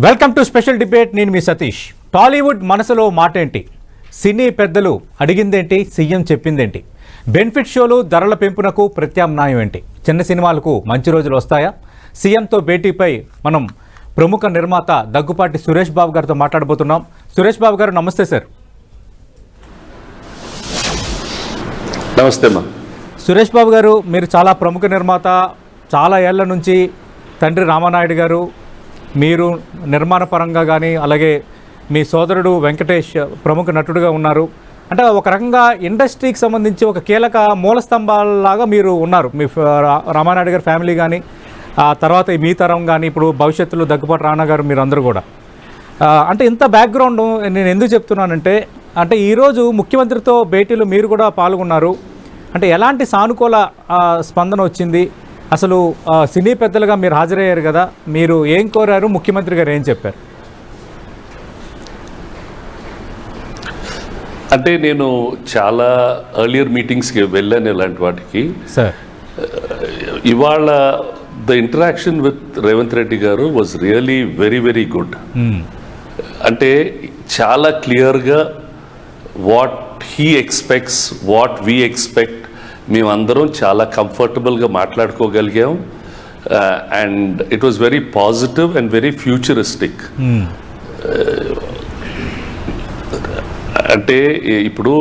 Welcome to special debate. నేను మీ సతీష్. టాలీవుడ్ మనసులో మాట ఏంటి? సినీ పెద్దలు అడిగిందేంటి? సీఎం చెప్పిందేంటి? బెనిఫిట్ షోలు ధరల పెంపునకు ప్రత్యామ్నాయం ఏంటి? చిన్న సినిమాలకు మంచి రోజులు వస్తాయా? సీఎంతో భేటీపై మనం ప్రముఖ నిర్మాత దగ్గుపాటి సురేష్ బాబు గారితో మాట్లాడబోతున్నాం. సురేష్ బాబు గారు నమస్తే సార్. నమస్తే అమ్మా. సురేష్ బాబు గారు, మీరు చాలా ప్రముఖ నిర్మాత. చాలా ఏళ్ల నుంచి తండ్రి రామానాయుడు గారు, మీరు నిర్మాణ పరంగా కానీ, అలాగే మీ సోదరుడు వెంకటేష్ ప్రముఖ నటుడుగా ఉన్నారు. అంటే ఒక రకంగా ఇండస్ట్రీకి సంబంధించి ఒక కీలక మూల స్తంభాలలాగా మీరు ఉన్నారు. మీ రామానాయుడు గారి ఫ్యామిలీ కానీ, ఆ తర్వాత మీ తరం కానీ, ఇప్పుడు భవిష్యత్తులో దగ్గుపాటి రానా గారు, మీరు అందరూ కూడా. అంటే ఇంత బ్యాక్గ్రౌండ్ నేను ఎందుకు చెప్తున్నానంటే, అంటే ఈరోజు ముఖ్యమంత్రితో భేటీలో మీరు కూడా పాల్గొన్నారు. అంటే ఎలాంటి సానుకూల స్పందన వచ్చింది? అసలు సినీ పెద్దలుగా మీరు హాజరయ్యారు కదా, మీరు ఏం కోరారు? ముఖ్యమంత్రి గారు ఏం చెప్పారు? అంటే నేను చాలా ఎర్లియర్ మీటింగ్స్కి వెళ్ళాను ఇలాంటి వాటికి. సార్, ఇవాళ the interaction with Revanth Reddy గారు was really very very good. అంటే చాలా క్లియర్గా what he expects, what we expect, మేమందరం చాలా కంఫర్టబుల్గా మాట్లాడుకోగలిగాం. And it was very positive and very futuristic. అంటే ఇప్పుడు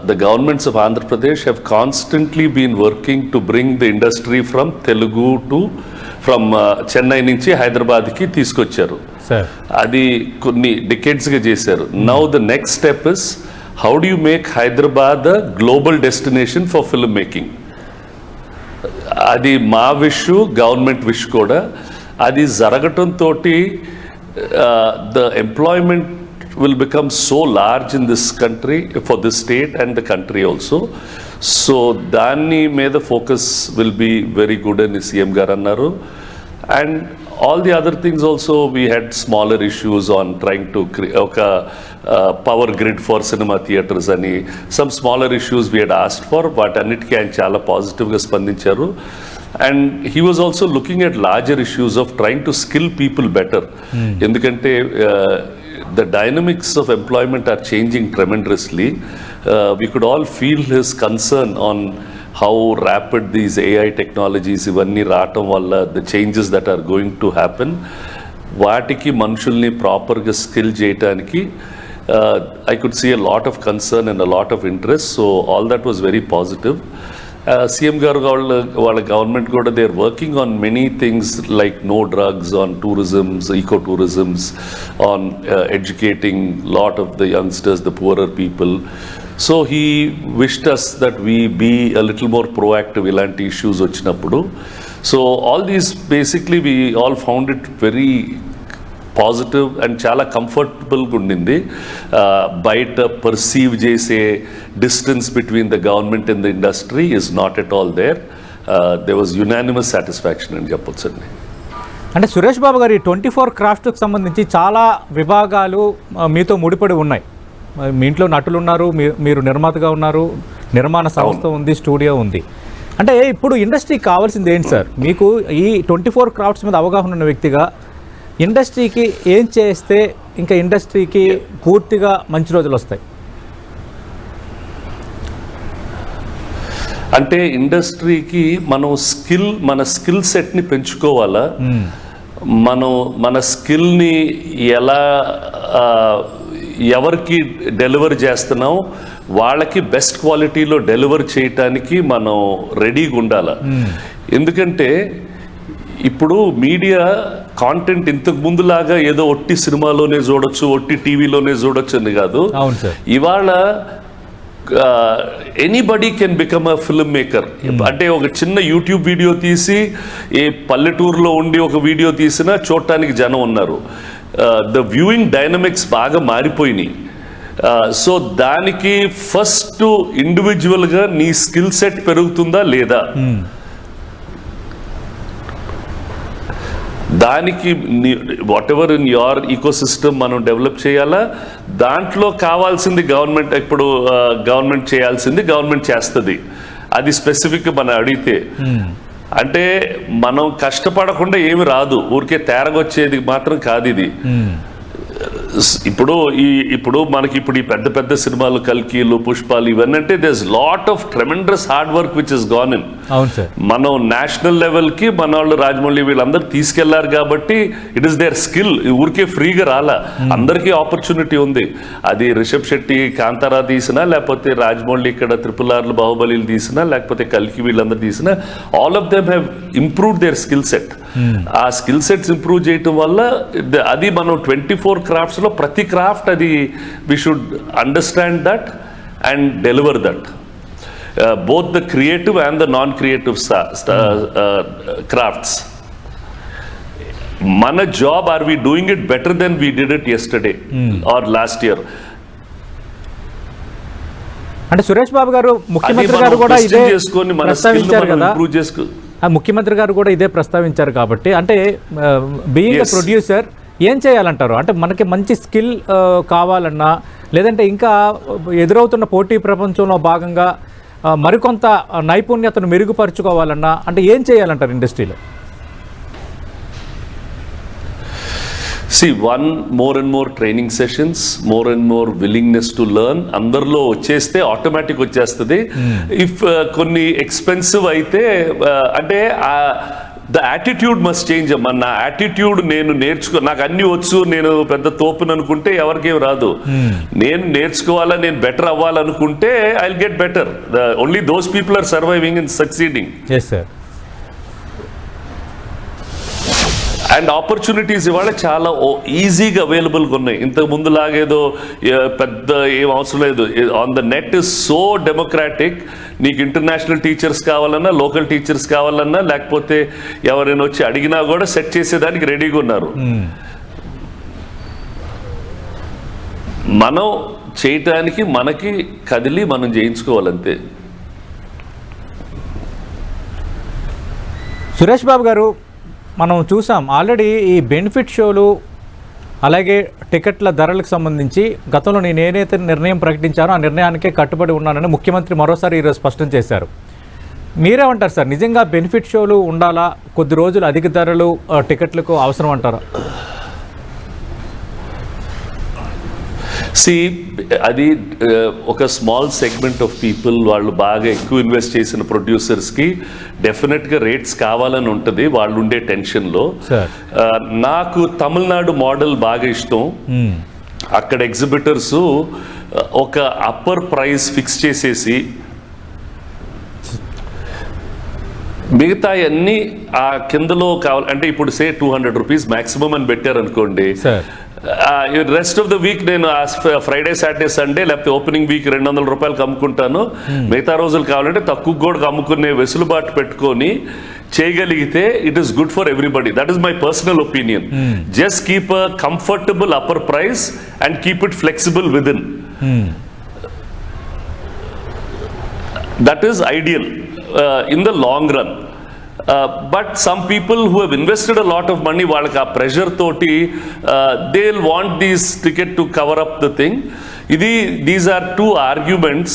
the governments of Andhra Pradesh have constantly been working to bring the industry from Telugu to Chennai నుంచి హైదరాబాద్కి తీసుకొచ్చారు. అది కొన్ని డికేడ్స్గా చేశారు. Now the next step is how do you make Hyderabad a global destination for film making. అది మా wish, government wish కూడా. అది జరగటంతో the employment will become so large in this country, for this state and the country also. So dani meda focus will be very good అని CM గారు అన్నారు. And all the other things also, we had smaller issues on trying to create power grid for cinema theaters ani some smaller issues we had asked for, but అన్నిటికీ ఆయన చాలా పాజిటివ్గా స్పందించారు. And he was also looking at larger issues of trying to skill people better. ఎందుకంటే the dynamics of employment are changing tremendously. We could all feel his concern on how rapid these AI technologies ivanni raatam valla, the changes that are going to happen, vaatiki manushuల్ని proper గా skill చేయడానికి I could see a lot of concern and a lot of interest. So all that was very positive. CM గారు వాళ్ళ government కూడా they are working on many things like no drugs, on tourisms, eco tourisms, on educating lot of the youngsters, the poorer people. So he wished us that we be a little more proactive ఇలాంటి issues వచ్చినప్పుడు. So all these basically we all found it very positive and చాలా కంఫర్టబుల్గా ఉండింది. బయట perceive చేసే distance between the government and the industry is not at all there. They was unanimous satisfaction అని చెప్పొచ్చు అండి. అంటే సురేష్ బాబు గారు, 24 క్రాఫ్ట్కి సంబంధించి చాలా విభాగాలు మీతో ముడిపడి ఉన్నాయి. మీ ఇంట్లో నటులు ఉన్నారు, మీరు నిర్మాతగా ఉన్నారు, నిర్మాణ సంస్థ ఉంది, స్టూడియో ఉంది. అంటే ఇప్పుడు ఇండస్ట్రీకి కావాల్సింది ఏంటి సార్? మీకు ఈ 24 క్రాఫ్ట్స్ మీద అవగాహన ఉన్న వ్యక్తిగా ఇండస్ట్రీకి ఏం చేస్తే ఇంకా ఇండస్ట్రీకి పూర్తిగా మంచి రోజులు వస్తాయి? అంటే ఇండస్ట్రీకి మన స్కిల్ సెట్ని పెంచుకోవాలా, మన స్కిల్ని ఎలా ఎవరికి డెలివర్ చేస్తున్నాం వాళ్ళకి బెస్ట్ క్వాలిటీలో డెలివర్ చేయటానికి మనం రెడీగా ఉండాలి. ఎందుకంటే ఇప్పుడు మీడియా కాంటెంట్ ఇంతకు ముందులాగా ఏదో ఒట్టి సినిమాలోనే చూడొచ్చు, ఒట్టి టీవీలోనే చూడొచ్చు అని కాదు. ఇవాళ anybody can become a film maker. అంటే ఒక చిన్న యూట్యూబ్ వీడియో తీసి ఏ పల్లెటూరులో ఉండి ఒక వీడియో తీసినా చూడటానికి జనం ఉన్నారు. ద వ్యూయింగ్ డైనమిక్స్ బాగా మారిపోయినాయి. సో దానికి ఫస్ట్ ఇండివిజువల్గా నీ స్కిల్ సెట్ పెరుగుతుందా లేదా, దానికి whatever in your ecosystem మనం డెవలప్ చేయాలా. దాంట్లో కావాల్సింది గవర్నమెంట్, ఇప్పుడు గవర్నమెంట్ చేయాల్సింది గవర్నమెంట్ చేస్తుంది. అది స్పెసిఫిక్ మనం అడిగితే అంటే మనం కష్టపడకుండా ఏమి రాదు, ఊరికే తేరగొచ్చేది మాత్రం కాదు ఇది. ఇప్పుడు మనకి ఈ పెద్ద పెద్ద సినిమాలు, కల్కీలు, పుష్పాలు, ఇవన్నీ అంటే there lot of tremendous hard work which is gone in. అవును సార్. మనం నేషనల్ లెవెల్కి మన వాళ్ళు రాజమౌళి వీళ్ళందరూ తీసుకెళ్లారు కాబట్టి ఇట్ ఈస్ దేర్ స్కిల్. ఊరికే ఫ్రీగా రాలా, అందరికీ ఆపర్చునిటీ ఉంది. అది రిషబ్ శెట్టి కాంతారా తీసినా, లేకపోతే రాజమౌళి ఇక్కడ RRR బాహుబలిలు తీసినా, లేకపోతే కల్కి వీళ్ళందరూ తీసినా, all of them have improved their skill set. ఆ స్కిల్ సెట్స్ ఇంప్రూవ్ చేయటం వల్ల అది మనం 24 క్రాఫ్ట్స్లో ప్రతి క్రాఫ్ట్ అది we should understand that and deliver that. Both the creative and the non-creative crafts. Mana job, are we doing it better than we did it yesterday or last year? అంటే సురేష్ బాబు గారు ముఖ్యమంత్రి గారు కూడా ఇదే ప్రస్తావించారు కదా, ముఖ్యమంత్రి గారు కూడా ఇదే ప్రస్తావించారు కాబట్టి, అంటే బీయింగ్ ఎ ప్రొడ్యూసర్ ఏం చేయాలంటారు? అంటే మనకి మంచి స్కిల్ కావాలన్నా, లేదంటే ఇంకా ఎదురవుతున్న పోటీ ప్రపంచంలో భాగంగా మరికొంత నైపుణ్యతను మెరుగుపరుచుకోవాలన్నా, అంటే ఏం చేయాలంటారు ఇండస్ట్రీలో? See, more and more training sessions, more and more willingness to learn. అందరిలో వచ్చేస్తే ఆటోమేటిక్ వచ్చేస్తుంది. ఇఫ్ కొన్ని ఎక్స్పెన్సివ్ అయితే అంటే ద యాటిట్యూడ్ మస్ట్ చేంజ్ అమ్మా. నా యాటిట్యూడ్, నేను నాకు అన్ని వచ్చు, నేను పెద్ద తోపుని అనుకుంటే ఎవరికేం రాదు. నేను నేర్చుకోవాలా, నేను బెటర్ అవ్వాలనుకుంటే I will get better. Only those people are surviving and succeeding. And opportunities ఇవాళ చాలా ఈజీగా అవైలబుల్గా ఉన్నాయి. ఇంతకు ముందు లాగేదో పెద్ద ఏం అవసరం లేదు. On the net is so democratic. నీకు ఇంటర్నేషనల్ టీచర్స్ కావాలన్నా, లోకల్ టీచర్స్ కావాలన్నా, లేకపోతే ఎవరైనా వచ్చి అడిగినా కూడా సెట్ చేసేదానికి రెడీగా ఉన్నారు. మనం చేయటానికి మనకి కదిలి మనం చేయించుకోవాలంతే. సురేష్ బాబు గారు, మనం చూసాం ఆల్రెడీ ఈ బెనిఫిట్ షోలు, అలాగే టికెట్ల ధరలకు సంబంధించి గతంలో నేను ఏదైతే నిర్ణయం ప్రకటించారో ఆ నిర్ణయానికే కట్టుబడి ఉన్నానని ముఖ్యమంత్రి మరోసారి ఈరోజు స్పష్టం చేశారు. మీరేమంటారు సార్? నిజంగా బెనిఫిట్ షోలు ఉండాలా? కొద్ది రోజులు అధిక ధరలు టికెట్లకు అవసరం అంటారా? అది ఒక స్మాల్ సెగ్మెంట్ ఆఫ్ పీపుల్, వాళ్ళు బాగా ఎక్కువ ఇన్వెస్ట్ చేసిన ప్రొడ్యూసర్స్కి డెఫినెట్గా రేట్స్ కావాలని ఉంటుంది వాళ్ళు ఉండే టెన్షన్లో. నాకు తమిళనాడు మోడల్ బాగా ఇష్టం. అక్కడ ఎగ్జిబిటర్స్ ఒక అప్పర్ ప్రైస్ ఫిక్స్ చేసేసి మిగతా అన్ని ఆ కిందలో కావాలంటే, ఇప్పుడు సే 200 రూపీస్ మ్యాక్సిమం అని పెట్టారనుకోండి, రెస్ట్ ఆఫ్ ద వీక్ నేను ఫ్రైడే, సాటర్డే, సండే, లేకపోతే ఓపెనింగ్ వీక్ 200 రూపాయలకు అమ్ముకుంటాను. మిగతా రోజులు కావాలంటే తక్కువ కూడా అమ్ముకునే వెసులుబాటు పెట్టుకొని చేయగలిగితే it is good for everybody. That is my personal opinion. Just keep a comfortable upper price and keep it flexible with in. That is ideal in the long run. But some people who have invested a lot of money, వాళ్ళకి ఆ pressure తోటి they'll want these ticket to cover up the thing. These are two arguments.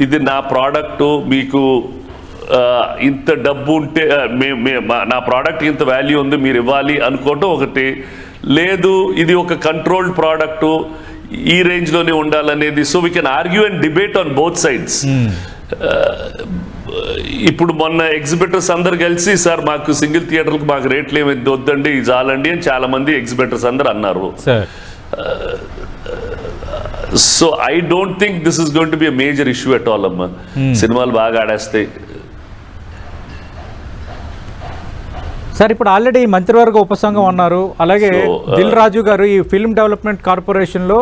ఇది నా product, మీకు ఇంత డబ్బు ఉంటే నా ప్రోడక్ట్ ఇంత వాల్యూ ఉంది, మీరు ఇవ్వాలి అనుకోవటం ఒకటి. లేదు, ఇది ఒక కంట్రోల్డ్ ప్రోడక్ట్, ఈ రేంజ్లోనే ఉండాలనేది. So we can argue and debate on both sides. ఇప్పుడు మొన్న ఎగ్జిబిటర్స్ అందరు కలిసి, సార్ మాకు సింగిల్ థియేటర్కి మాకు రేట్లు ఏమి వద్దండి, ఇది చాలండి అని చాలా మంది ఎగ్జిబిటర్స్ అందరు అన్నారు. So I don't think this is going to be a major issue at all అమ్మా. సినిమాలు బాగా ఆడేస్తాయి. సార్, ఇప్పుడు ఆల్రెడీ మంత్రివర్గ ఉపసంఘం అన్నారు. అలాగే దిల్ రాజు గారు ఈ ఫిల్మ్ డెవలప్మెంట్ కార్పొరేషన్లో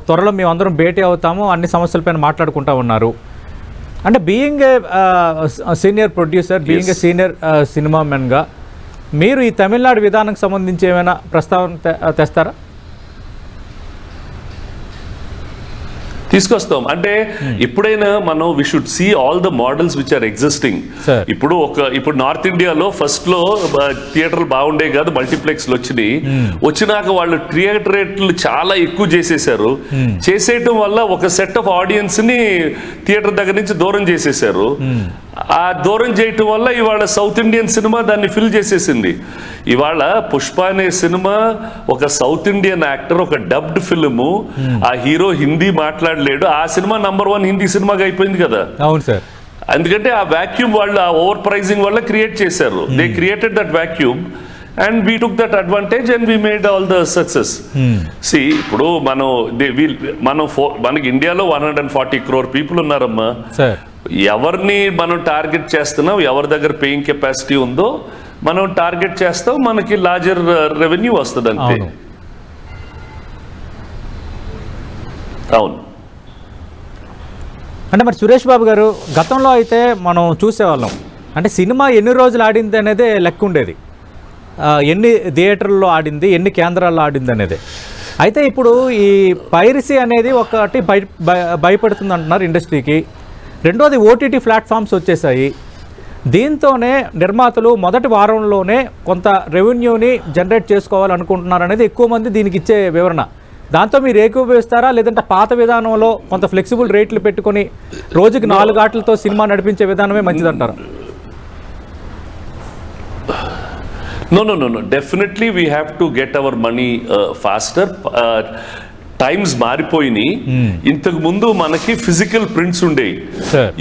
త్వరలో మేము అందరం భేటీ అవుతాము, అన్ని సమస్యలపైన మాట్లాడుకుంటా ఉన్నారు. అంటే being a senior producer, being a senior cinema మెన్గా మీరు ఈ తమిళనాడు విధానానికి సంబంధించి ఏమైనా ప్రస్తావన తెస్తారా? తీసుకొస్తాం. అంటే ఎప్పుడైనా మనం we should see all the models which are existing. ఇప్పుడు నార్త్ ఇండియాలో ఫస్ట్ లో థియేటర్లు బాగుండే కాదు, మల్టీప్లెక్స్లు వచ్చినాక వాళ్ళు థియేటర్ రేట్లు చాలా ఎక్కువ చేసేసారు. చేసేయటం వల్ల ఒక సెట్ ఆఫ్ ఆడియన్స్ ని థియేటర్ దగ్గర నుంచి దూరం చేసేసారు. ఆ దూరం చేయటం వల్ల ఇవాళ సౌత్ ఇండియన్ సినిమా దాన్ని ఫిల్ చేసేసింది. ఇవాళ పుష్ప అనే సినిమా ఒక సౌత్ ఇండియన్ యాక్టర్, ఒక డబ్డ్ ఫిల్మ్, ఆ హీరో హిందీ మాట్లాడలేడు, ఆ సినిమా #1 హిందీ సినిమాగా అయిపోయింది కదా. అవును సార్. ఎందుకంటే ఆ వాక్యూమ్ వాళ్ళు ఆ ఓవర్ ప్రైజింగ్ వల్ల క్రియేట్ చేశారు. They created that vacuum and we took that advantage and we made all the success. See, ఇప్పుడు మనకి ఇండియాలో 140 crore people ఉన్నారమ్మా. ఎవరిని మనం టార్గెట్ చేస్తున్నాం, ఎవరి దగ్గర పేయింగ్ కెపాసిటీ ఉందో మనం టార్గెట్ చేస్తాం, మనకి లార్జర్ రెవెన్యూ వస్తుంది అంతే. అవును. అంటే మరి సురేష్ బాబు గారు, గతంలో అయితే మనం చూసేవాళ్ళం, అంటే సినిమా ఎన్ని రోజులు ఆడింది అనేది లెక్క ఉండేది, ఎన్ని థియేటర్లో ఆడింది, ఎన్ని కేంద్రాల్లో ఆడింది అనేది. అయితే ఇప్పుడు ఈ పైరసీ అనేది ఒకటి భయపడుతుంది అంటున్నారు ఇండస్ట్రీకి. రెండోది ఓటీటీ ప్లాట్ఫామ్స్ వచ్చేసాయి. దీంతోనే నిర్మాతలు మొదటి వారంలోనే కొంత రెవెన్యూని జనరేట్ చేసుకోవాలనుకుంటున్నారు అనేది ఎక్కువ మంది దీనికి ఇచ్చే వివరణ. దాంతో మీరు ఏకీభవిస్తారా, లేదంటే పాత విధానంలో కొంత ఫ్లెక్సిబుల్ రేట్లు పెట్టుకొని రోజుకి 4 ఆటలతో సినిమా నడిపించే విధానమే మంచిదంటారా? No. Definitely we have to get our money faster. Times మారిపోయినాయి. ఇంతకు ముందు మనకి ఫిజికల్ ప్రింట్స్ ఉండేవి,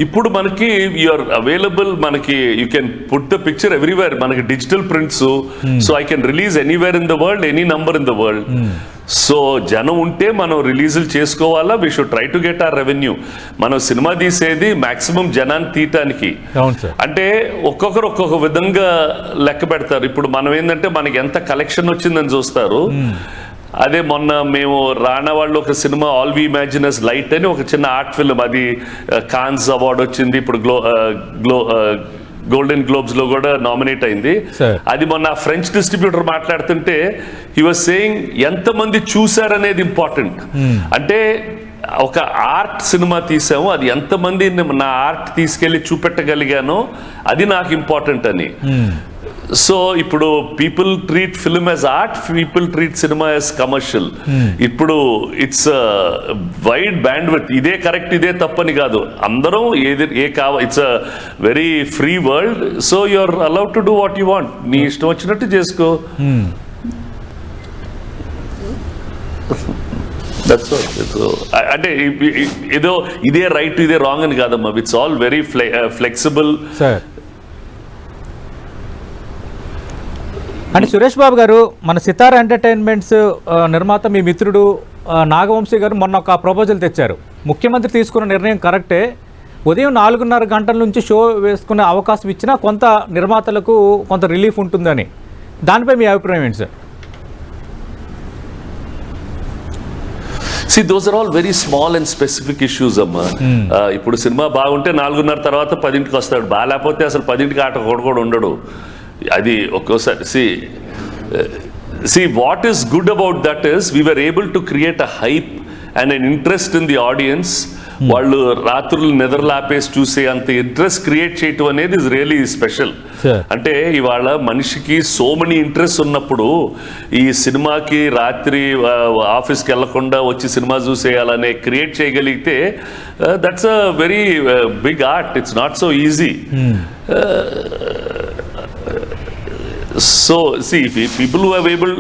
ఇప్పుడు మనకి యూఆర్ అవైలబుల్, మనకి you can put the picture everywhere. మనకి digital prints, so I can release anywhere in the world, any number in the world. So జనం ఉంటే మనం రిలీజులు చేసుకోవాలా, we should try to get our revenue. మనం cinema తీసేది maximum జనాన్ని తీయటానికి. అంటే ఒక్కొక్కరు ఒక్కొక్క విధంగా లెక్క పెడతారు. ఇప్పుడు మనం ఏంటంటే మనకి ఎంత కలెక్షన్ వచ్చిందని చూస్తారు. అదే మొన్న మేము రానా వాళ్ళు ఒక సినిమా ఆల్ వి ఇమాజినస్ లైట్ అని ఒక చిన్న ఆర్ట్ ఫిల్మ్, అది కాన్స్ అవార్డు వచ్చింది, ఇప్పుడు గోల్డెన్ గ్లోబ్స్ లో కూడా నామినేట్ అయింది. అది మొన్న ఫ్రెంచ్ డిస్ట్రిబ్యూటర్ మాట్లాడుతుంటే హీ వాజ్ సేయింగ్ ఎంతమంది చూసారనేది ఇంపార్టెంట్. అంటే ఒక ఆర్ట్ సినిమా తీసాము, అది ఎంతమంది నా ఆర్ట్ తీసుకెళ్లి చూపెట్టగలిగానో అది నాకు ఇంపార్టెంట్ అని. సో ఇప్పుడు people treat film as art, people treat cinema as commercial. ఇప్పుడు ఇట్స్ వైడ్ బ్యాండ్ విత్, ఇదే కరెక్ట్ ఇదే తప్పని కాదు, అందరం it's a very free world. So you are allowed to do what you want, నీ ఇష్టం వచ్చినట్టు చేసుకో. అంటే ఏదో ఇదే రైట్ ఇదే రాంగ్ అని కాదమ్మా, ఇట్స్ ఆల్ వెరీ ఫ్లెక్సిబుల్. అంటే సురేష్ బాబు గారు, మన సితార ఎంటర్టైన్మెంట్స్ నిర్మాత మీ మిత్రుడు నాగవంశీ గారు మొన్న ఒక ప్రపోజల్ తెచ్చారు. ముఖ్యమంత్రి తీసుకున్న నిర్ణయం కరెక్టే, ఉదయం 4:30 గంటల నుంచి షో వేసుకునే అవకాశం ఇచ్చినా కొంత నిర్మాతలకు కొంత రిలీఫ్ ఉంటుందని. దానిపై మీ అభిప్రాయం ఏంటి sir? See, those are all very small and specific issues అమ్మా. ఇప్పుడు సినిమా బాగుంటే 4:30 తర్వాత 10కి వస్తాడు, బాగాలేకపోతే అసలు 10కి ఆట కూడా ఉండడు. అది ఒక్కోసారి see what is good about that is we were able to create a hype and an interest in the audience. వాళ్ళు రాత్రులు నిద్రలాపేసి చూసే అంత ఇంట్రెస్ట్ క్రియేట్ చేయటం అనేది ఇస్ రియలీ స్పెషల్. అంటే ఇవాళ మనిషికి సో మెనీ ఇంట్రెస్ట్ ఉన్నప్పుడు ఈ సినిమాకి రాత్రి ఆఫీస్కి వెళ్లకుండా వచ్చి సినిమా చూసేయాలనే క్రియేట్ చేయగలిగితే that's a very big art. It's not so easy. So people who have able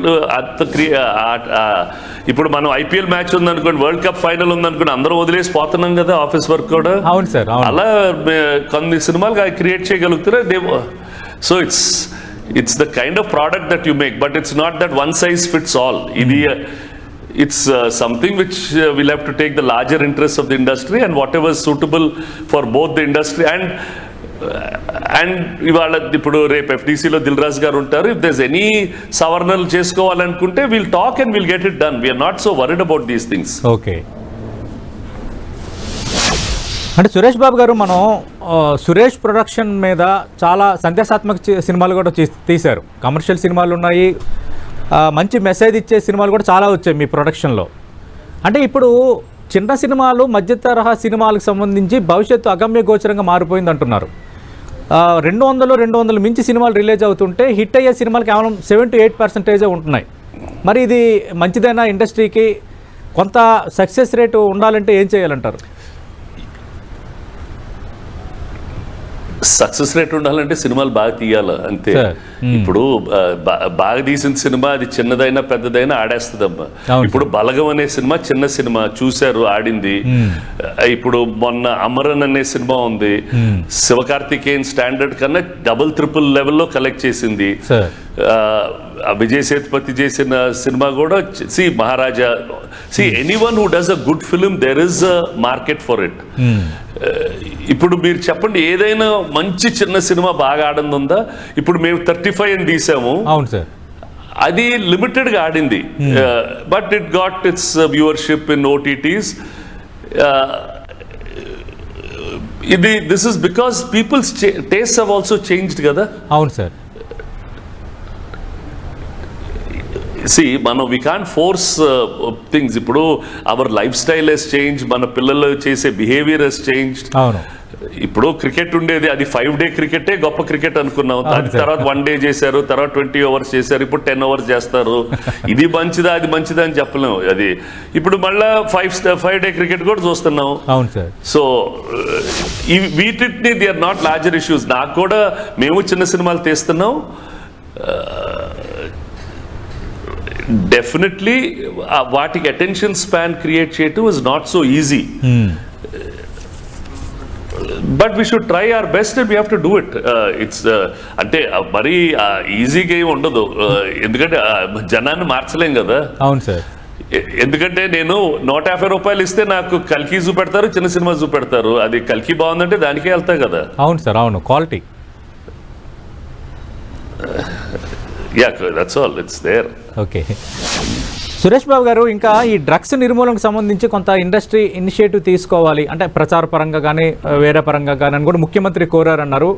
ఇప్పుడు మనం ఐపీఎల్ మ్యాచ్ ఉందనుకోండి, వరల్డ్ కప్ ఫైనల్ ఉందనుకోండి, అందరూ వదిలేసి పోతున్నాం కదా ఆఫీస్ వర్క్ కూడా. అవును సార్. అలా కొన్ని సినిమాలు క్రియేట్ చేయగలుగుతారా? So it's the kind of product that you make, but it's not that one size fits all. ఇది it's something which we'll have to take the larger interests of the industry and whatever is suitable for both the industry and ఇవాళ ఇప్పుడు రేపు ఎఫ్డీసీలో దిల్ రాజు గారు ఉంటారు. If దర్స్ any సవరణలు చేసుకోవాలనుకుంటే will talk and will get it done. We're not so worried about these things. Okay. అంటే సురేష్ బాబు గారు, మనం సురేష్ ప్రొడక్షన్ మీద చాలా సందేశాత్మక సినిమాలు కూడా తీశారు. కమర్షియల్ సినిమాలు ఉన్నాయి, మంచి మెసేజ్ ఇచ్చే సినిమాలు కూడా చాలా వచ్చాయి మీ ప్రొడక్షన్లో. అంటే ఇప్పుడు చిన్న సినిమాలు మధ్య తరహా సినిమాలకు సంబంధించి భవిష్యత్తు అగమ్య గోచరంగా మారిపోయింది అంటున్నారు. 200 మించి సినిమాలు రిలీజ్ అవుతుంటే హిట్ అయ్యే సినిమాలు కేవలం 7-8% ఉంటున్నాయి. మరి ఇది మంచిదైనా ఇండస్ట్రీకి కొంత సక్సెస్ రేటు ఉండాలంటే ఏం చేయాలంటారు? సక్సెస్ రేట్ ఉండాలంటే సినిమాలు బాగా తీయాలి అంతే. ఇప్పుడు బాగా తీసిన సినిమా అది చిన్నదైనా పెద్దదైనా ఆడేస్తుందమ్మా. ఇప్పుడు బలగం అనే సినిమా చిన్న సినిమా చూశారు, ఆడింది. ఇప్పుడు మొన్న అమరన్ అనే సినిమా ఉంది, శివకార్తికేయన్ స్టాండర్డ్ కన్నా డబుల్ ట్రిపుల్ లెవెల్లో కలెక్ట్ చేసింది. విజయ్ సేతుపతి చేసిన సినిమా కూడా Maharaja. Anyone who does a good film there is a market for it. ఇప్పుడు మీరు చెప్పండి, ఏదైనా మంచి చిన్న సినిమా బాగా ఆడిందా? ఇప్పుడు మేము 35 అని తీసాము, అవును సార్, అది లిమిటెడ్ గా ఆడింది, but it got its viewership in OTTs. This is because peoples taste have also changed కదా. అవును సార్. మనం వి కాంట్ ఫోర్స్ థింగ్స్. ఇప్పుడు our lifestyle has change, మన పిల్లలు చేసే బిహేవియర్ హెస్ చేంజ్. అవును. ఇప్పుడు క్రికెట్ ఉండేది, అది 5 డే క్రికెటే గొప్ప క్రికెట్ అనుకున్నాం. దాని తర్వాత 1 డే చేశారు, తర్వాత 20 ఓవర్స్ చేశారు, ఇప్పుడు 10 ఓవర్స్ చేస్తారు. ఇది మంచిదా అది మంచిదా అని చెప్పలేము. అది ఇప్పుడు మళ్ళా 5 డే క్రికెట్ కూడా చూస్తున్నాం. అవును సార్. సో వీటిని they are not larger issues. నాకు కూడా మేము చిన్న సినిమాలు తీస్తున్నాం. డెఫినెట్లీ వాటికి అటెన్షన్ స్పాన్ క్రియేట్ చేయటం is not so easy. But we should try our best and we have to do it. It's అంటే మరీ ఈజీగా ఏమి ఉండదు, ఎందుకంటే జనాన్ని మార్చలేం కదా. అవును సార్. ఎందుకంటే నేను 150 రూపాయలు ఇస్తే నాకు కల్కి చూపెడతారు, చిన్న సినిమా చూపెడతారు. అది కల్కి బాగుందంటే దానికే వెళ్తా కదా. అవును సార్, అవును, quality. Yeah, that's all. It's there. Okay. Suresh Babu గారు, ఇంకా ఈ డ్రగ్స్ నిర్మూలనకు సంబంధించి కొంత ఇండస్ట్రీ ఇనిషియేటివ్ తీసుకోవాలి అంటే ప్రచార పరంగా కానీ వేరే పరంగా కానీ అని కూడా ముఖ్యమంత్రి కోరారన్నారు.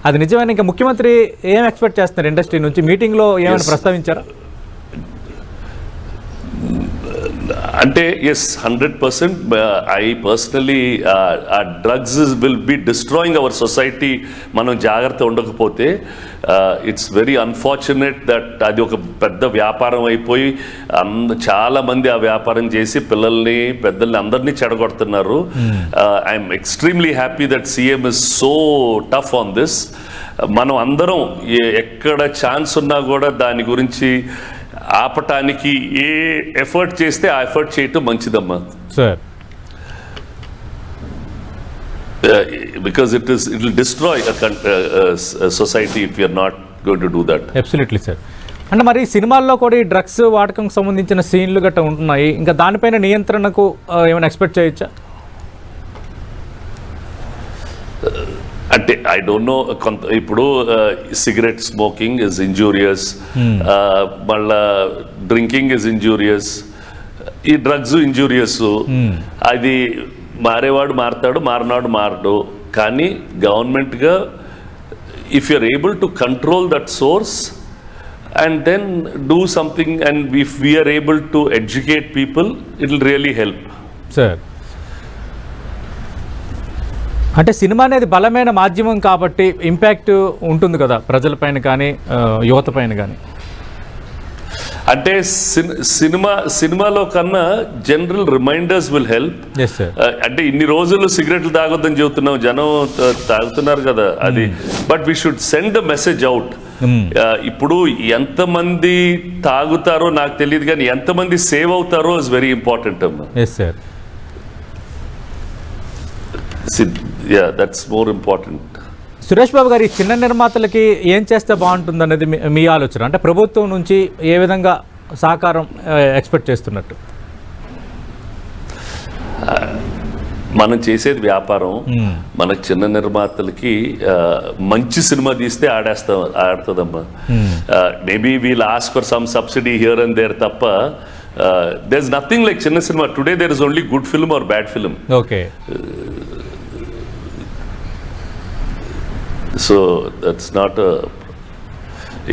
అది నిజమైన, ఇంకా ముఖ్యమంత్రి ఏం ఎక్స్పెక్ట్ చేస్తున్నారు ఇండస్ట్రీ నుంచి? మీటింగ్లో ఏమైనా ప్రస్తావించారా? అంటే yes, 100%. I personally drugs will be destroying our society మనం జాగ్రత్త ఉండకపోతే. ఇట్స్ వెరీ అన్ఫార్చునేట్ దట్ అది ఒక పెద్ద వ్యాపారం అయిపోయి చాలా మంది ఆ వ్యాపారం చేసి పిల్లల్ని పెద్దల్ని అందరినీ చెడగొడుతున్నారు. I'm extremely happy that CM is so tough on this. మనం అందరం ఎక్కడ ఛాన్స్ ఉన్నా కూడా దాని గురించి ఆపటానికి ఏ ఎఫర్ట్ చేస్తే ఆ ఎఫర్ట్ చేయటం మంచిదమ్మా sir. because it will destroy a society if we are not going to do that. Absolutely sir. అంటే మరి సినిమాల్లో కూడా ఈ డ్రగ్స్ వాడకం సంబంధించిన సీన్లు గట్రా ఉంటున్నాయి, ఇంకా దానిపైన నియంత్రణకు ఏమైనా ఎక్స్పెక్ట్ చేయొచ్చా? అంటే ఐ డోంట్ నో. ఇప్పుడు సిగరెట్ స్మోకింగ్ ఇస్ ఇంజూరియస్, మళ్ళా డ్రింకింగ్ ఇస్ ఇంజూరియస్, ఈ డ్రగ్స్ ఇంజూరియస్. అది మారేవాడు మారతాడు, మారినాడు మారడు. కానీ గవర్నమెంట్గా if you are able to control that source and then do something, and if we are able to educate people, it will really help. Sir, అంటే సినిమా అనేది బలమైన మాధ్యమం కాబట్టి ఇంపాక్ట్ ఉంటుంది కదా ప్రజలపైన కానీ యువత పైన కానీ. అంటే సినిమాలో కన్నా జనరల్ రిమైండర్స్ విల్ హెల్ప్. అంటే ఇన్ని రోజులు సిగరెట్లు తాగొద్దని చెబుతున్నాం, జనం తాగుతున్నారు కదా అది. But we should send the message out. ఇప్పుడు ఎంతమంది తాగుతారో నాకు తెలియదు, కానీ ఎంతమంది సేవ్ అవుతారో ఇస్ వెరీ ఇంపార్టెంట్ అమ్మా. That's more important. Suresh Babu గారు, ఈ చిన్న నిర్మాతలకి ఏం చేస్తే బాగుంటుంది అనేది మీ ఆలోచన? అంటే ప్రభుత్వం నుంచి ఏ విధంగా సహకారం ఎక్స్పెక్ట్ చేస్తున్నట్టు? మనం చేసేది వ్యాపారం. మనకు చిన్న నిర్మాతలకి మంచి సినిమా తీస్తే ఆడుతుందమ్మా. Maybe we'll ask for some subsidy here and there తప్ప దేర్ ఇస్ నథింగ్ లైక్ చిన్న cinema. Today there is only good film or bad film. Okay. So that's not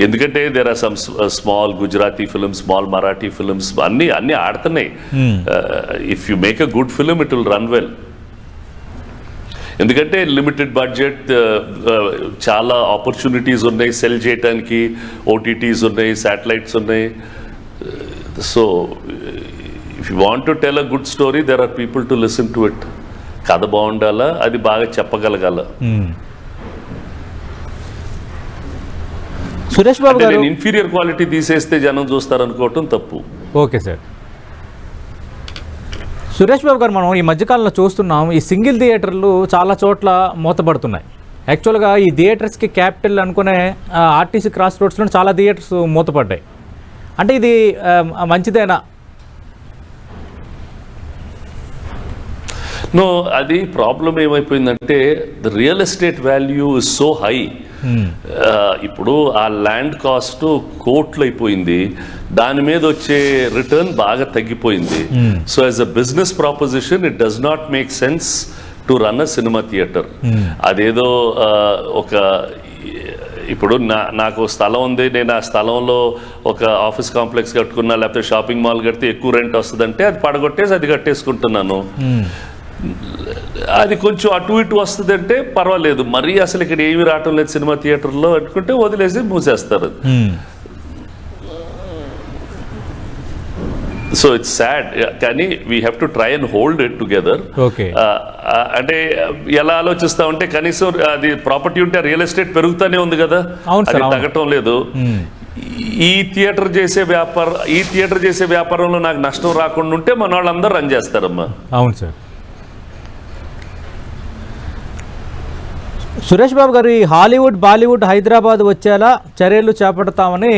ఎందుకంటే there are some small Gujarati films, small Marathi films అన్ని ఆడుతున్నాయి. If you make a good film it will run well. ఎందుకంటే limited budget, చాలా opportunities ఉన్నాయి sell చేయడానికి, OTTs ఉన్నాయి, satellites ఉన్నాయి. So if you want to tell a good story there are people to listen to it. కథ బాగుండాలా, అది బాగా చెప్పగలగాల. సురేష్ బాబు గారు ఇన్ఫీరియర్ క్వాలిటీ తీసేస్తే జనం చూస్తారనుకోవటం తప్పు. Okay sir. సురేష్ బాబు గారు, మనం ఈ మధ్యకాలంలో చూస్తున్నాం ఈ సింగిల్ థియేటర్లు చాలా చోట్ల మూతపడుతున్నాయి. యాక్చువల్గా ఈ థియేటర్స్కి క్యాపిటల్ అనుకునే ఆర్టీసీ క్రాస్ రోడ్స్లో చాలా థియేటర్స్ మూతపడ్డాయి. అంటే ఇది మంచిదేనా? నో, అది ప్రాబ్లం ఏమైపోయిందంటే the real estate value is so high. ఇప్పుడు ఆ ల్యాండ్ కాస్ట్ కోట్లు అయిపోయింది, దాని మీద వచ్చే రిటర్న్ బాగా తగ్గిపోయింది. So as a business proposition it does not make sense to run a cinema theatre. అదేదో ఒక ఇప్పుడు నాకు స్థలం ఉంది, నేను ఆ స్థలంలో ఒక ఆఫీస్ కాంప్లెక్స్ కట్టుకున్నా, లేకపోతే షాపింగ్ మాల్ కడితే ఎక్కువ రెంట్ వస్తుందంటే అది పడగొట్టేసి అది కట్టేసుకుంటున్నాను. అది కొంచెం అటు ఇటు వస్తుంది అంటే పర్వాలేదు. మరీ అసలు ఇక్కడ ఏమి రావటం లేదు సినిమా థియేటర్లో అనుకుంటే వదిలేసి మూసేస్తారు. సో ఇట్స్ సాడ్, కానీ we have to try and hold it together. అంటే ఎలా ఆలోచిస్తామంటే కనీసం అది ప్రాపర్టీ ఉంటే రియల్ ఎస్టేట్ పెరుగుతూనే ఉంది కదా, అది తగ్గటం లేదు. ఈ థియేటర్ చేసే వ్యాపారంలో నాకు నష్టం రాకుండా ఉంటే మన వాళ్ళందరూ రన్ చేస్తారమ్మా. అవును సార్. సురేష్ బాబు గారు, ఈ హాలీవుడ్ బాలీవుడ్ హైదరాబాద్ వచ్చేలా చర్యలు చేపడతామని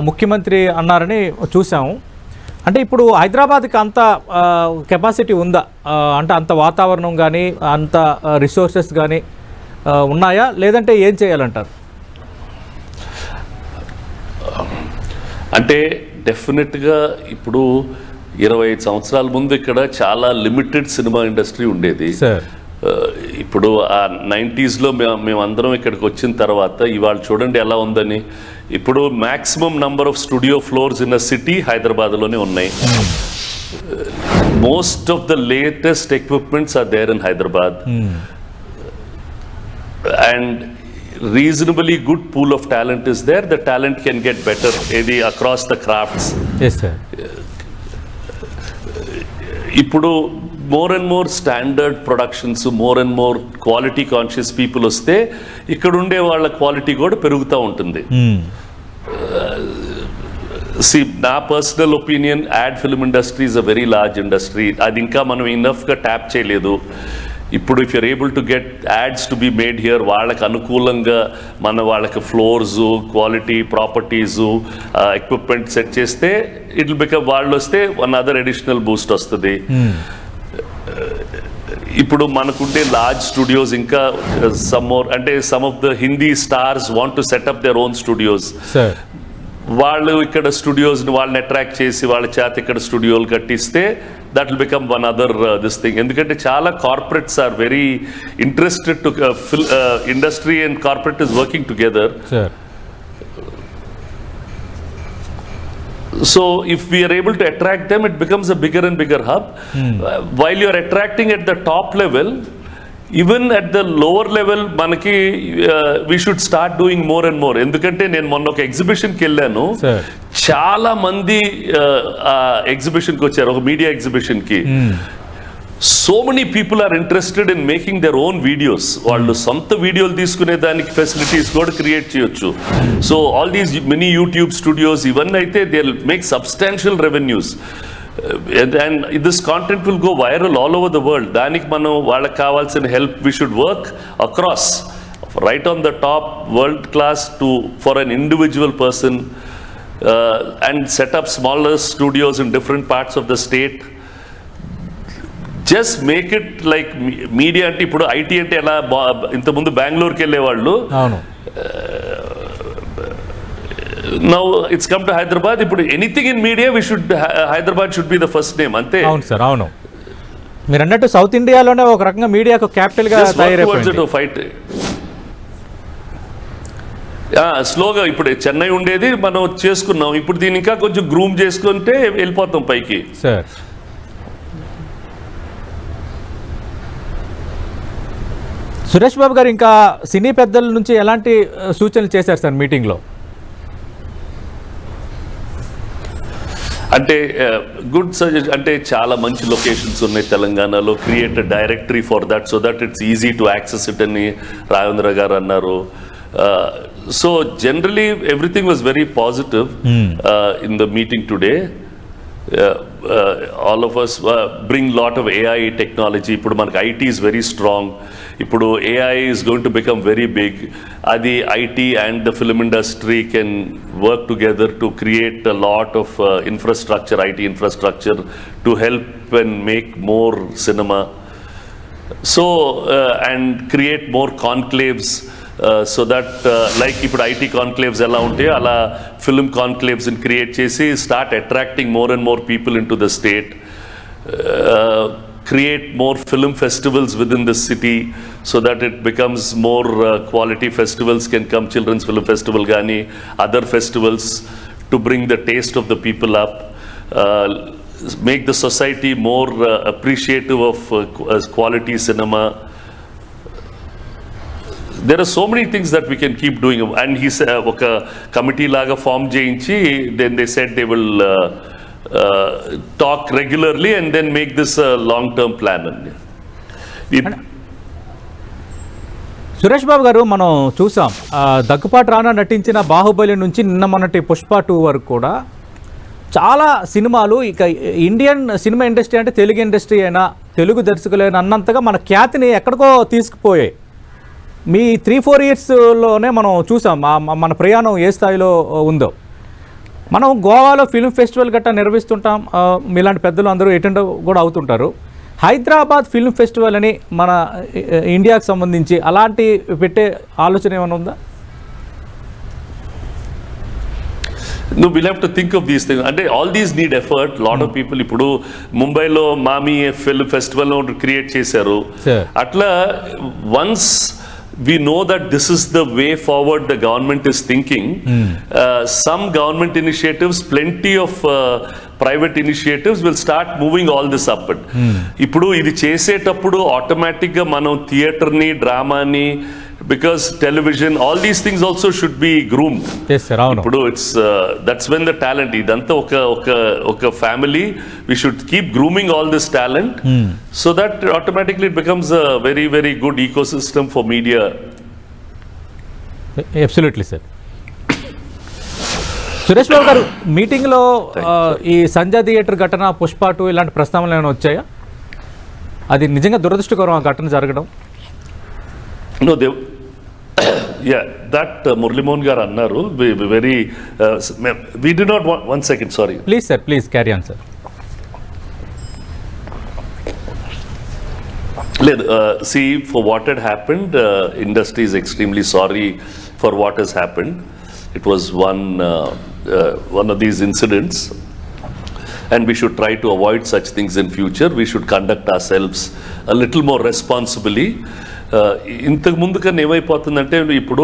ముఖ్యమంత్రి అన్నారని చూసాము. అంటే ఇప్పుడు హైదరాబాద్కి అంత కెపాసిటీ ఉందా? అంటే అంత వాతావరణం కానీ అంత రిసోర్సెస్ కానీ ఉన్నాయా, లేదంటే ఏం చేయాలంటారు? అంటే డెఫినెట్గా ఇప్పుడు 25 సంవత్సరాల ముందు ఇక్కడ చాలా లిమిటెడ్ సినిమా ఇండస్ట్రీ ఉండేది. ఇప్పుడు ఆ 90s మేమందరం ఇక్కడికి వచ్చిన తర్వాత ఇవాళ చూడండి ఎలా ఉందని. ఇప్పుడు maximum number of studio floors in a city హైదరాబాద్లోనే ఉన్నాయి. Most of the latest equipments are there in Hyderabad and reasonably good pool of talent is there. The talent can get better across the crafts. Yes sir. ఇప్పుడు more and more standard productions, more and more quality conscious people వస్తే ఇక్కడ ఉండే వాళ్ళ quality కూడా పెరుగుతూ ఉంటుంది. See, నా personal opinion, ad film industry is a very large industry. అది ఇంకా మనం ఇనఫ్గా ట్యాప్ చేయలేదు. ఇప్పుడు if you're able to get ads to be made here, వాళ్ళకి అనుకూలంగా వాళ్ళకి floors, quality properties, equipment set చేస్తే ఇట్ విల్ బికమ్, వాళ్ళు వస్తే వన్ అదర్ అడిషనల్ బూస్ట్ వస్తుంది. ఇప్పుడు మనకుండే లార్జ్ స్టూడియోస్ ఇంకా some of the Hindi stars want to set up their own studios. వాళ్ళు ఇక్కడ స్టూడియోస్ని వాళ్ళని అట్రాక్ట్ చేసి వాళ్ళ చేత ఇక్కడ స్టూడియోలు కట్టిస్తే that will become one other this thing. ఎందుకంటే చాలా corporates are very interested to industry and corporate is working together. So if we are able to attract them, it becomes a bigger and bigger hub. While you are attracting at the top level, even at the lower level మనకి we should start doing more and more. ఎందుకంటే నేను మొన్న ఒక ఎగ్జిబిషన్కి వెళ్ళాను, చాలా మంది ఎగ్జిబిషన్కి వచ్చారు, ఒక మీడియా ఎగ్జిబిషన్కి. So many people are interested in making their own videos. వాళ్ళు సొంత వీడియోలు తీసుకునే దానికి ఫెసిలిటీస్ కూడా క్రియేట్ చేయొచ్చు. So all these mini YouTube studios ఇవన్నీ అయితే they will make substantial revenues. And this content will go viral all over the world. దానికి మనం వాళ్ళకి కావాల్సిన help we should work across, right on the top, world class to for an individual person, and set up smaller studios in different parts of the state. Just make it like media. అంటే ఇప్పుడు IT అంటే ఎలా ఇంతకుముందు బెంగళూరుకి వెళ్ళేవాళ్ళు, now it's come to Hyderabad. ఇప్పుడు anything in media we should Hyderabad should be the first name అంతే. అవును సార్, అవును. మీరు అన్నట్టు సౌత్ ఇండియాలోనే ఒక రకంగా మీడియాకు క్యాపిటల్ గా తయారైపోయింది. స్లోగా ఇప్పుడు చెన్నై ఉండేది మనం చేసుకున్నాం, ఇప్పుడు దీన్ని ఇంకా కొంచెం గ్రూమ్ చేసుకుంటే వెళ్ళిపోతాం పైకి. సార్ సురేష్ బాబు గారు ఇంకా సినీ పెద్దల నుంచి ఎలాంటి సూచనలు చేశారు సార్ మీటింగ్లో? అంటే గుడ్ సజెషన్, అంటే చాలా మంచి లొకేషన్స్ ఉన్నాయి తెలంగాణలో, create directory for that so that it's easy to access it అని రాజేంద్ర గారు అన్నారు. So generally everything was very positive in the meeting today. all of us bring lot of AI technology. ఇప్పుడు మనకు IT is very strong. ఇప్పుడు AI is going to become very big. అది IT and the film industry can work together to create a lot of infrastructure, IT infrastructure to help and make more cinema. So and create more conclaves. So that like ఇప్పుడు IT conclaves ఎలా ఉంటాయో అలా film conclaves ని create చేసి start attracting more and more people into the state, create more film festivals within the city so that it becomes more quality festivals can come, children's film festival gaani other festivals, to bring the taste of the people up, make the society more appreciative of quality cinema. There are so many things that we can keep doing, and he said oka committee laga form cheyinchi, then they said they will talk regularly and then make this a long term plan. Suresh Babu గారు, మనం చూసాం దగ్గుపాటి రానా నటించిన బాహుబలి నుంచి నిన్న మొన్నటి పుష్ప 2 వరకు కూడా చాలా సినిమాలు ఇక ఇండియన్ సినిమా ఇండస్ట్రీ అంటే తెలుగు ఇండస్ట్రీ అయినా తెలుగు దర్శకులైనా అన్నంతగా మన ఖ్యాతిని ఎక్కడికో తీసుకుపోయాయి. మీ 3-4 ఇయర్స్లోనే మనం చూసాం మన ప్రయాణం ఏ స్థాయిలో ఉందో. మనం గోవాలో ఫిల్మ్ ఫెస్టివల్ గట్టా నిర్వహిస్తుంటాం, మీలాంటి పెద్దలు అందరూ అటెండ్ కూడా అవుతుంటారు. హైదరాబాద్ ఫిల్మ్ ఫెస్టివల్ అని మన ఇండియాకి సంబంధించి అలాంటి పెట్టే ఆలోచన ఏమైనా ఉందా? No, we'll have to think of these things. And all these need effort. Lot of people, ఇప్పుడు ముంబైలో మామీ ఫిల్మ్ ఫెస్టివల్ క్రియేట్ చేశారు. అట్లా once we know that this is the way forward the government is thinking, some government initiatives, plenty of private initiatives will start moving all this up. ఇప్పుడు ఇది చేసేటప్పుడు ఆటోమేటిక్గా మనం థియేటర్ని, డ్రామాని, because television, all these things also should be groomed. Yes sir, avunu. Ippudu it's that's when the talent idantha oka family, we should keep grooming all this talent so that automatically it becomes a very very good ecosystem for media. Absolutely sir. Suresh Babu గారు, మీటింగ్లో ఈ Sanjay theatre ఘటన, పుష్ప 2 ఇలాంటి ప్రస్తావనలు ఏమైనా వచ్చాయా? అది నిజంగా దురదృష్టకరం ఆ ఘటన జరగడం. No, they, yeah, that Murli Mohan garu annaru, very we do not want, one second, sorry. Please sir, please carry on sir. See, for what had happened, industry is extremely sorry for what has happened. It was one of these incidents, and we should try to avoid such things in future. We should conduct ourselves a little more responsibly. ఇంతకు ముందు కన్నా ఏమైపోతుందంటే, ఇప్పుడు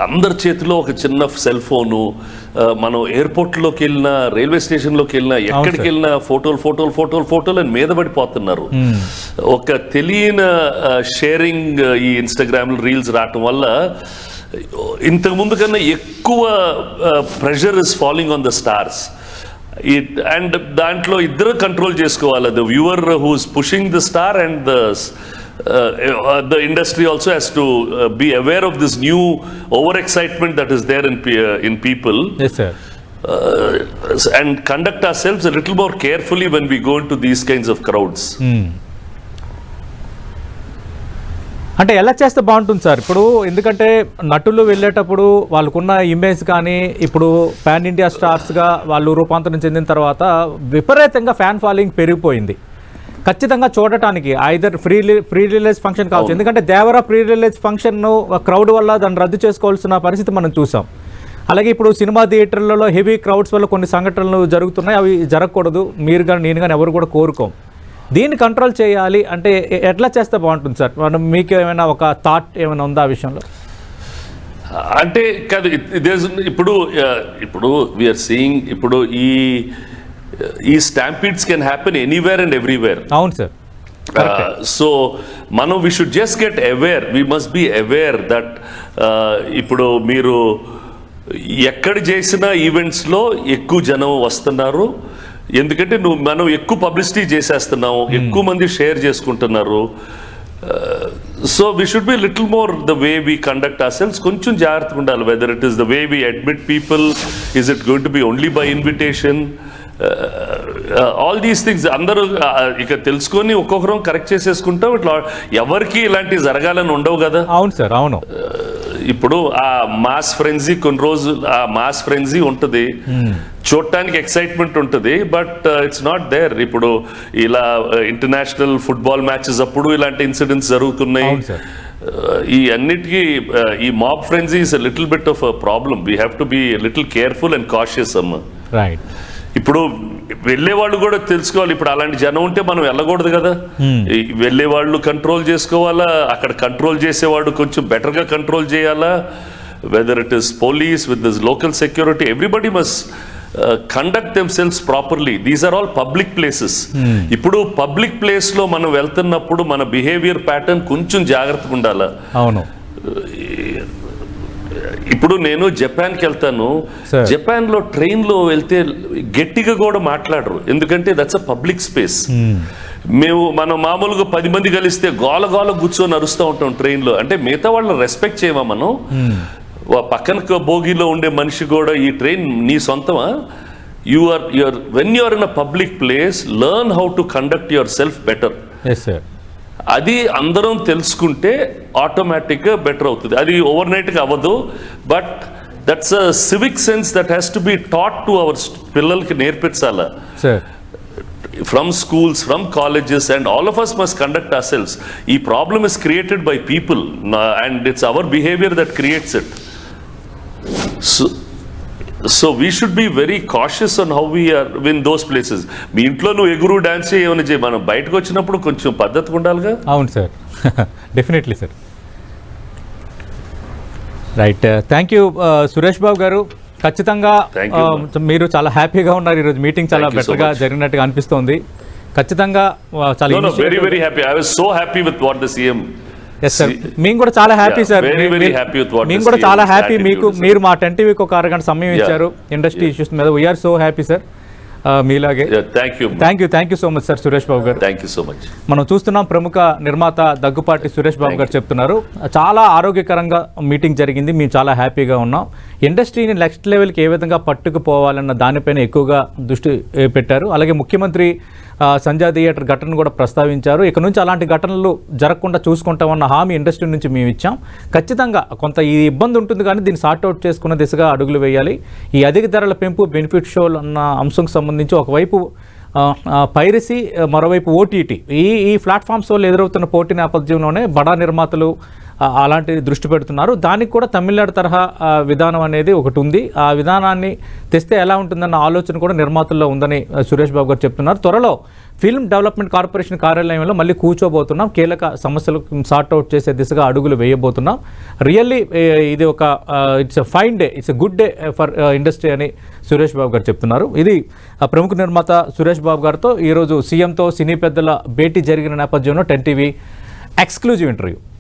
అందరి చేతిలో ఒక చిన్న cell phone, మనం ఎయిర్పోర్ట్లోకి వెళ్ళినా, రైల్వే స్టేషన్లోకి వెళ్ళినా, ఎక్కడికి వెళ్ళినా ఫోటోలు అని మీద పడిపోతున్నారు. ఒక తెలియని షేరింగ్, ఈ ఇన్స్టాగ్రామ్ రీల్స్ రావటం వల్ల ఇంతకు ముందు కన్నా ఎక్కువ pressure is following on the stars. And దాంట్లో ఇద్దరు కంట్రోల్ చేసుకోవాలి, the viewer who is pushing the star and the industry also has to be aware of this new overexcitement that is there in people. Yes sir. And conduct ourselves a little more carefully when we go into these kinds of crowds. అంటే ఎలా చేస్తే బాగుంటుంది sir? ఇప్పుడు ఎందుకంటే నటులు వెళ్ళేటప్పుడు వాళ్ళకున్న image కానీ, ఇప్పుడు పాన్ ఇండియా స్టార్స్గా వాళ్ళు రూపాంతరం చెందిన తర్వాత విపరీతంగా ఫ్యాన్ ఫాలోయింగ్ పెరిగిపోయింది. ఖచ్చితంగా చూడటానికి ఐదర్ ఫ్రీ రిలీజ్ ఫంక్షన్ కావచ్చు, ఎందుకంటే దేవరా ప్రీ రిలీజ్ ఫంక్షన్ను క్రౌడ్ వల్ల దాన్ని రద్దు చేసుకోవాల్సిన పరిస్థితి మనం చూసాం. అలాగే ఇప్పుడు సినిమా థియేటర్లలో హెవీ క్రౌడ్స్ వల్ల కొన్ని సంఘటనలు జరుగుతున్నాయి, అవి జరగకూడదు. మీరు కానీ నేను కానీ ఎవరు కూడా కోరుకోం. దీన్ని కంట్రోల్ చేయాలి అంటే ఎట్లా చేస్తే బాగుంటుంది సార్? మనం మీకు ఏమైనా ఒక థాట్ ఏమైనా ఉందా ఆ విషయంలో? అంటే కాదు ఇప్పుడు వీఆర్ సీయింగ్ ఇప్పుడు ఈ stampedes can happen anywhere and everywhere. అవును సార్. సో మనం we should just get aware, we must be aware that ఇప్పుడు మీరు ఎక్కడ చేసిన ఈవెంట్స్లో ఎక్కువ జనం వస్తున్నారు, ఎందుకంటే మనం ఎక్కువ పబ్లిసిటీ చేసేస్తున్నాం, ఎక్కువ మంది షేర్ చేసుకుంటున్నారు. So we should be little more the way we conduct hour cells, కొంచెం జాగ్రత్తగా ఉండాలి. Weather it is the way we admit people, is it going to be only by invitation, all these things అందరూ ఇక తెలుసుకొని ఒక్కొక్కరం correct చేసేసుకుంటాం. ఇట్లా ఎవరికి ఇలాంటివి జరగాలని ఉండవు కదా. అవును సార్, అవును. ఇప్పుడు ఆ మాస్ ఫ్రెంజీ కొన్ని రోజులు ఆ మాస్ ఫ్రెంజీ ఉంటుంది, చూడటానికి ఎక్సైట్మెంట్ ఉంటుంది, బట్ ఇట్స్ నాట్ దేర్. ఇప్పుడు ఇలా ఇంటర్నేషనల్ ఫుట్బాల్ మ్యాచెస్ అప్పుడు ఇలాంటి ఇన్సిడెంట్స్ జరుగుతున్నాయి. ఈ అన్నిటికీ ఈ mob frenzy is little bit of problem. We have to be little careful and cautious అమ్మ. రైట్. ఇప్పుడు వెళ్ళే వాళ్ళు కూడా తెలుసుకోవాలి, ఇప్పుడు అలాంటి జనం ఉంటే మనం వెళ్ళకూడదు కదా. వెళ్ళే వాళ్ళు కంట్రోల్ చేసుకోవాలా, అక్కడ కంట్రోల్ చేసేవాడు కొంచెం బెటర్గా కంట్రోల్ చేయాలా. Whether it is police with this local security, everybody must conduct themselves properly. These are all public places. ఇప్పుడు పబ్లిక్ ప్లేస్లో మనం వెళ్తున్నప్పుడు మన బిహేవియర్ ప్యాటర్న్ కొంచెం జాగ్రత్తగా ఉండాలా. అవును. ఇప్పుడు నేను జపాన్కి వెళ్తాను, జపాన్లో ట్రైన్లో వెళ్తే గట్టిగా కూడా మాట్లాడరు, ఎందుకంటే దట్స్ అ పబ్లిక్ స్పేస్. మనం మామూలుగా 10 మంది కలిస్తే గోల కూర్చొని అరుస్తూ ఉంటాం ట్రైన్లో. అంటే మిగతా వాళ్ళని రెస్పెక్ట్ చేయమా మనం? పక్కన బోగిలో ఉండే మనిషి కూడా ఈ ట్రైన్ నీ సొంతమా? When you're in a public place, learn how to conduct yourself better. అది అందరం తెలుసుకుంటే ఆటోమేటిక్గా బెటర్ అవుతుంది. అది ఓవర్ నైట్గా అవ్వదు, but that's a civic sense that has to be taught to our పిల్లలకి నేర్పించాలా. From schools, from colleges, and all of us must conduct ourselves. ఈ problem is created by people and it's our behaviour that creates it. So we should be very cautious on how we're in those places. మీ ఇంట్లో నువ్వు ఎగురు dance ఏమైనా చేయి, మనం బయటకు వచ్చినప్పుడు కొంచెం పద్ధతిగా ఉండాలిగా. అవును sir, definitely sir. Right. Thank you Suresh Babu గారు. ఖచ్చితంగా మీరు చాలా హ్యాపీగా ఉన్నారు ఈరోజు. మీటింగ్ చాలా బెటర్గా జరిగినట్టుగా అనిపిస్తోంది. ఖచ్చితంగా చాలా very very happy. I was so happy with what the CM. Yes sir, మేము కూడా చాలా హ్యాపీ సార్. మేము కూడా చాలా హ్యాపీ. మీరు మా 10 టీవీకి ఒక అరగంట సమయం ఇచ్చారు ఇండస్ట్రీ ఇష్యూస్ మీద. We're so happy sir. మీలాగే. Thank you so much sir Suresh Babu గారు. Thank you so much. మనం చూస్తున్నాం ప్రముఖ నిర్మాత దగ్గుపాటి సురేష్ బాబు గారు చెప్తున్నారు, చాలా ఆరోగ్యకరంగా మీటింగ్ జరిగింది, మేము చాలా హ్యాపీగా ఉన్నాం. ఇండస్ట్రీని నెక్స్ట్ లెవెల్కి ఏ విధంగా పట్టుకుపోవాలన్న దానిపైన ఎక్కువగా దృష్టి పెట్టారు. అలాగే ముఖ్యమంత్రి సంజయ్ థియేటర్ ఘటనను కూడా ప్రస్తావించారు. ఇక నుంచి అలాంటి ఘటనలు జరగకుండా చూసుకుంటామన్న హామీ ఇండస్ట్రీ నుంచి మేము ఇచ్చాం. ఖచ్చితంగా కొంత ఈ ఇబ్బంది ఉంటుంది, కానీ దీన్ని సార్ట్అవుట్ చేసుకున్న దిశగా అడుగులు వేయాలి. ఈ అధిక ధరల పెంపు, బెనిఫిట్ షోలు అన్న అంశంకి సంబంధించి ఒకవైపు పైరసీ, మరోవైపు ఓటీటీ, ఈ ప్లాట్ఫామ్స్ వల్ల ఎదురవుతున్న పోటీ నేపథ్యంలోనే బడా నిర్మాతలు అలాంటి దృష్టి పెడుతున్నారు. దానికి కూడా తమిళనాడు తరహా విధానం అనేది ఒకటి ఉంది. ఆ విధానాన్ని తెస్తే ఎలా ఉంటుందన్న ఆలోచన కూడా నిర్మాతల్లో ఉందని సురేష్ బాబు గారు చెప్తున్నారు. త్వరలో ఫిల్మ్ డెవలప్మెంట్ కార్పొరేషన్ కార్యాలయంలో మళ్ళీ కూర్చోబోతున్నాం, కీలక సమస్యలు సార్ట్అవుట్ చేసే దిశగా అడుగులు వేయబోతున్నాం. రియల్లీ ఇది ఒక it's a fine day, it's a good day for industry అని సురేష్ బాబు గారు చెప్తున్నారు. ఇది ప్రముఖ నిర్మాత సురేష్ బాబు గారితో ఈరోజు సీఎంతో సినీ పెద్దల భేటీ జరిగిన నేపథ్యంలో 10 టీవీ ఎక్స్క్లూజివ్ ఇంటర్వ్యూ.